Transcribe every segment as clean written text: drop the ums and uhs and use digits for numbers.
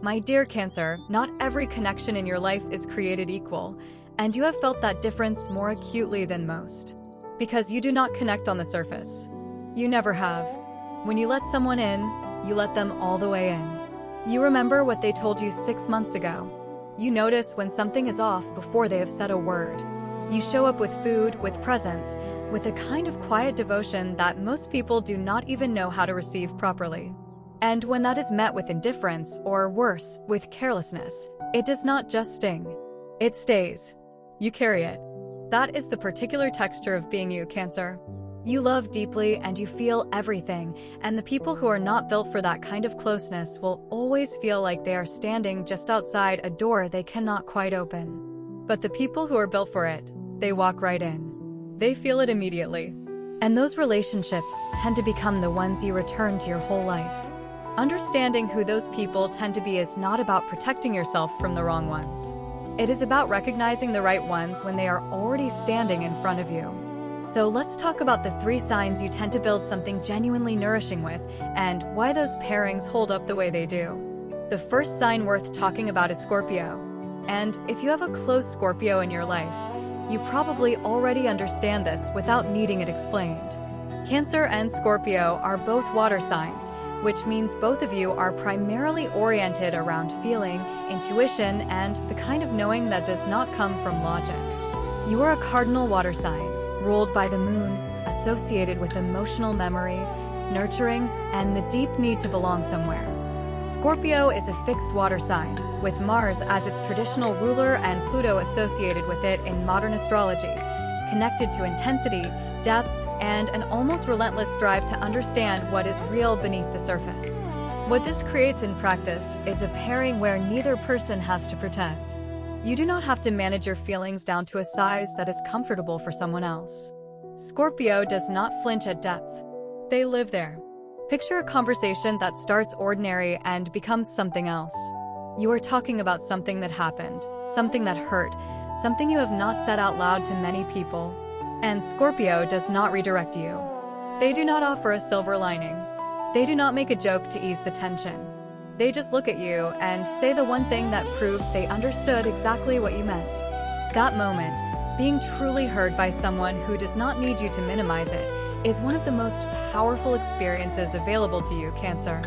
My dear Cancer, not every connection in your life is created equal, and you have felt that difference more acutely than most. Because you do not connect on the surface. You never have. When you let someone in, you let them all the way in. You remember what they told you 6 months ago. You notice when something is off before they have said a word. You show up with food, with presents, with a kind of quiet devotion that most people do not even know how to receive properly. And when that is met with indifference, or worse, with carelessness, it does not just sting. It stays. You carry it. That is the particular texture of being you, Cancer. You love deeply and you feel everything, and the people who are not built for that kind of closeness will always feel like they are standing just outside a door they cannot quite open. But the people who are built for it, they walk right in. They feel it immediately. And those relationships tend to become the ones you return to your whole life. Understanding who those people tend to be is not about protecting yourself from the wrong ones. It is about recognizing the right ones when they are already standing in front of you. So let's talk about the 3 signs you tend to build something genuinely nourishing with, and why those pairings hold up the way they do. The first sign worth talking about is Scorpio. And if you have a close Scorpio in your life, you probably already understand this without needing it explained. Cancer and Scorpio are both water signs, which means both of you are primarily oriented around feeling, intuition, and the kind of knowing that does not come from logic. You are a cardinal water sign, ruled by the moon, associated with emotional memory, nurturing, and the deep need to belong somewhere. Scorpio is a fixed water sign, with Mars as its traditional ruler and Pluto associated with it in modern astrology, connected to intensity, depth, and an almost relentless drive to understand what is real beneath the surface. What this creates in practice is a pairing where neither person has to pretend. You do not have to manage your feelings down to a size that is comfortable for someone else. Scorpio does not flinch at depth. They live there. Picture a conversation that starts ordinary and becomes something else. You are talking about something that happened, something that hurt, something you have not said out loud to many people. And Scorpio does not redirect you. They do not offer a silver lining. They do not make a joke to ease the tension. They just look at you and say the one thing that proves they understood exactly what you meant. That moment, being truly heard by someone who does not need you to minimize it, is one of the most powerful experiences available to you, Cancer.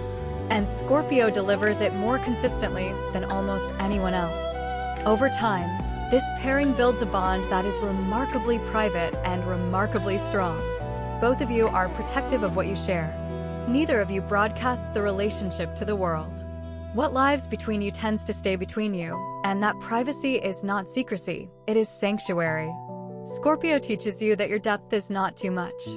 And Scorpio delivers it more consistently than almost anyone else. Over time, this pairing builds a bond that is remarkably private and remarkably strong. Both of you are protective of what you share. Neither of you broadcasts the relationship to the world. What lives between you tends to stay between you, and that privacy is not secrecy, it is sanctuary. Scorpio teaches you that your depth is not too much.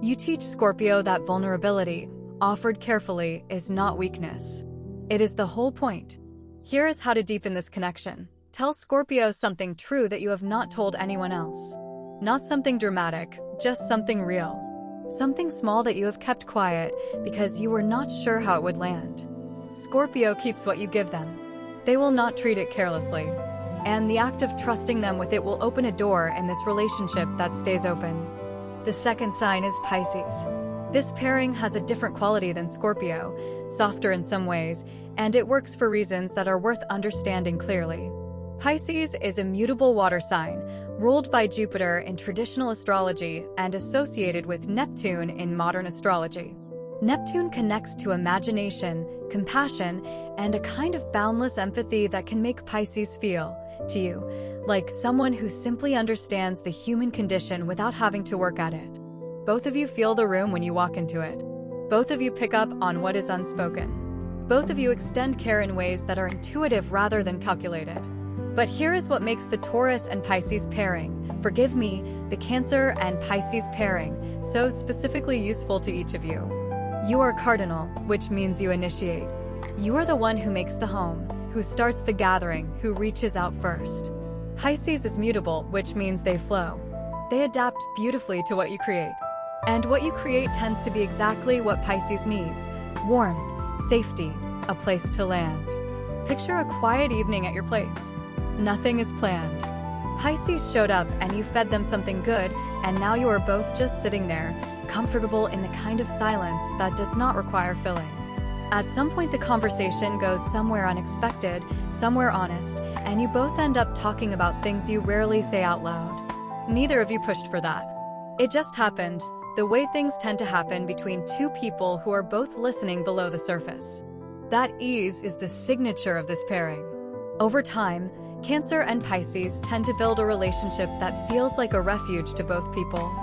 You teach Scorpio that vulnerability, offered carefully, is not weakness. It is the whole point. Here is how to deepen this connection. Tell Scorpio something true that you have not told anyone else. Not something dramatic, just something real. Something small that you have kept quiet because you were not sure how it would land. Scorpio keeps what you give them. They will not treat it carelessly. And the act of trusting them with it will open a door in this relationship that stays open. The second sign is Pisces. This pairing has a different quality than Scorpio, softer in some ways, and it works for reasons that are worth understanding clearly. Pisces is a mutable water sign, ruled by Jupiter in traditional astrology and associated with Neptune in modern astrology. Neptune connects to imagination, compassion, and a kind of boundless empathy that can make Pisces feel, to you, like someone who simply understands the human condition without having to work at it. Both of you feel the room when you walk into it. Both of you pick up on what is unspoken. Both of you extend care in ways that are intuitive rather than calculated. But here is what makes the Taurus and Pisces pairing, forgive me, the Cancer and Pisces pairing, so specifically useful to each of you. You are cardinal, which means you initiate. You are the one who makes the home, who starts the gathering, who reaches out first. Pisces is mutable, which means they flow. They adapt beautifully to what you create. And what you create tends to be exactly what Pisces needs: warmth, safety, a place to land. Picture a quiet evening at your place. Nothing is planned. Pisces showed up and you fed them something good, and now you are both just sitting there, comfortable in the kind of silence that does not require filling. At some point, the conversation goes somewhere unexpected, somewhere honest, and you both end up talking about things you rarely say out loud. Neither of you pushed for that. It just happened, the way things tend to happen between two people who are both listening below the surface. That ease is the signature of this pairing. Over time, Cancer and Pisces tend to build a relationship that feels like a refuge to both people.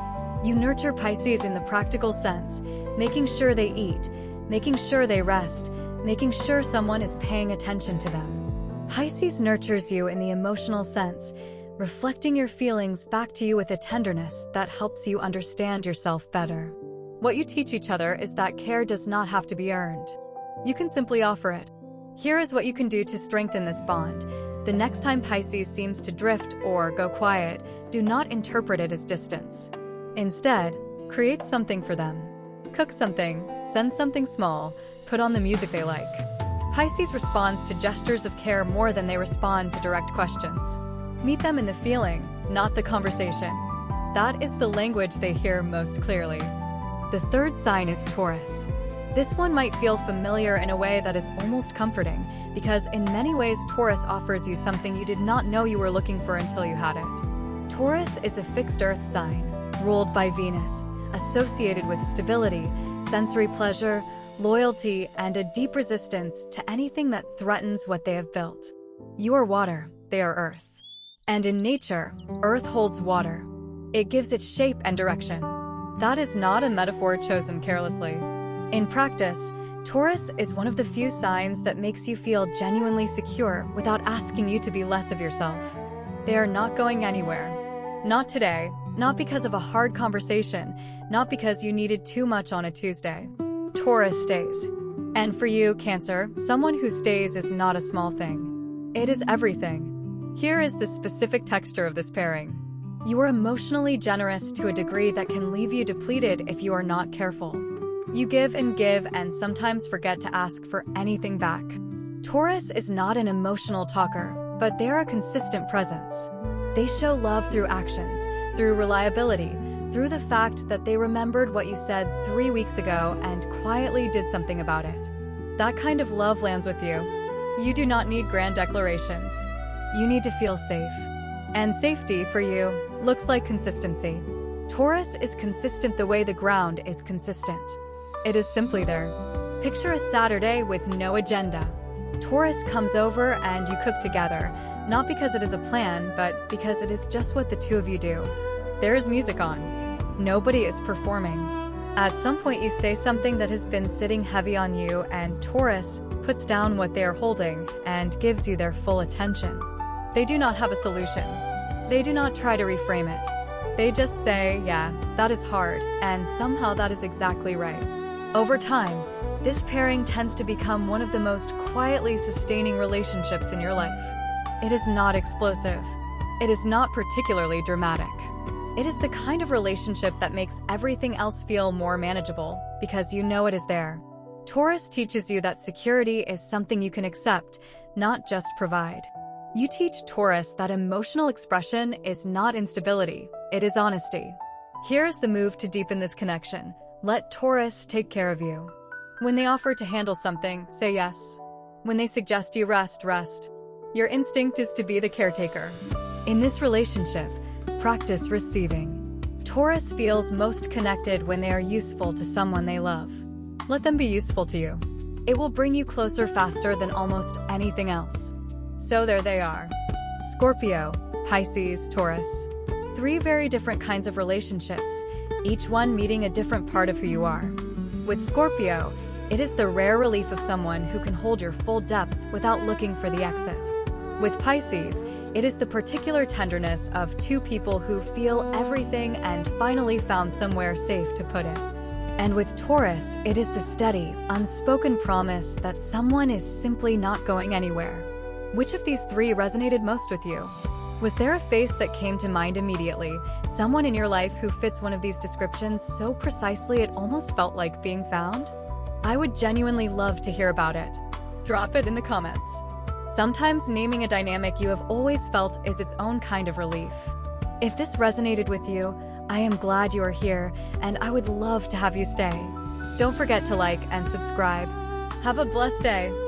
You nurture Pisces in the practical sense, making sure they eat, making sure they rest, making sure someone is paying attention to them. Pisces nurtures you in the emotional sense, reflecting your feelings back to you with a tenderness that helps you understand yourself better. What you teach each other is that care does not have to be earned. You can simply offer it. Here is what you can do to strengthen this bond. The next time Pisces seems to drift or go quiet, do not interpret it as distance. Instead, create something for them. Cook something, send something small, put on the music they like. Pisces responds to gestures of care more than they respond to direct questions. Meet them in the feeling, not the conversation. That is the language they hear most clearly. The third sign is Taurus. This one might feel familiar in a way that is almost comforting, because in many ways Taurus offers you something you did not know you were looking for until you had it. Taurus is a fixed earth sign, ruled by Venus, associated with stability, sensory pleasure, loyalty, and a deep resistance to anything that threatens what they have built. You are water, they are earth. And in nature, earth holds water. It gives it shape and direction. That is not a metaphor chosen carelessly. In practice, Taurus is one of the few signs that makes you feel genuinely secure without asking you to be less of yourself. They are not going anywhere. Not today, not because of a hard conversation, not because you needed too much on a Tuesday. Taurus stays. And for you, Cancer, someone who stays is not a small thing. It is everything. Here is the specific texture of this pairing. You are emotionally generous to a degree that can leave you depleted if you are not careful. You give and sometimes forget to ask for anything back. Taurus is not an emotional talker, but they're a consistent presence. They show love through actions, through reliability, through the fact that they remembered what you said 3 weeks ago and quietly did something about it. That kind of love lands with you. You do not need grand declarations. You need to feel safe. And safety, for you, looks like consistency. Taurus is consistent the way the ground is consistent. It is simply there. Picture a Saturday with no agenda. Taurus comes over and you cook together, not because it is a plan, but because it is just what the two of you do. There is music on. Nobody is performing. At some point you say something that has been sitting heavy on you, and Taurus puts down what they are holding and gives you their full attention. They do not have a solution. They do not try to reframe it. They just say, yeah, that is hard, and somehow that is exactly right. Over time, this pairing tends to become one of the most quietly sustaining relationships in your life. It is not explosive. It is not particularly dramatic. It is the kind of relationship that makes everything else feel more manageable because you know it is there. Taurus teaches you that security is something you can accept, not just provide. You teach Taurus that emotional expression is not instability, it is honesty. Here's the move to deepen this connection. Let Taurus take care of you. When they offer to handle something, say yes. When they suggest you rest, rest. Your instinct is to be the caretaker. In this relationship, practice receiving. Taurus feels most connected when they are useful to someone they love. Let them be useful to you. It will bring you closer faster than almost anything else. So there they are. Scorpio, Pisces, Taurus. 3 very different kinds of relationships, each one meeting a different part of who you are. With Scorpio, it is the rare relief of someone who can hold your full depth without looking for the exit. With Pisces, it is the particular tenderness of 2 people who feel everything and finally found somewhere safe to put it. And with Taurus, it is the steady, unspoken promise that someone is simply not going anywhere. Which of these 3 resonated most with you? Was there a face that came to mind immediately? Someone in your life who fits one of these descriptions so precisely it almost felt like being found? I would genuinely love to hear about it. Drop it in the comments. Sometimes naming a dynamic you have always felt is its own kind of relief. If this resonated with you, I am glad you are here, and I would love to have you stay. Don't forget to like and subscribe. Have a blessed day.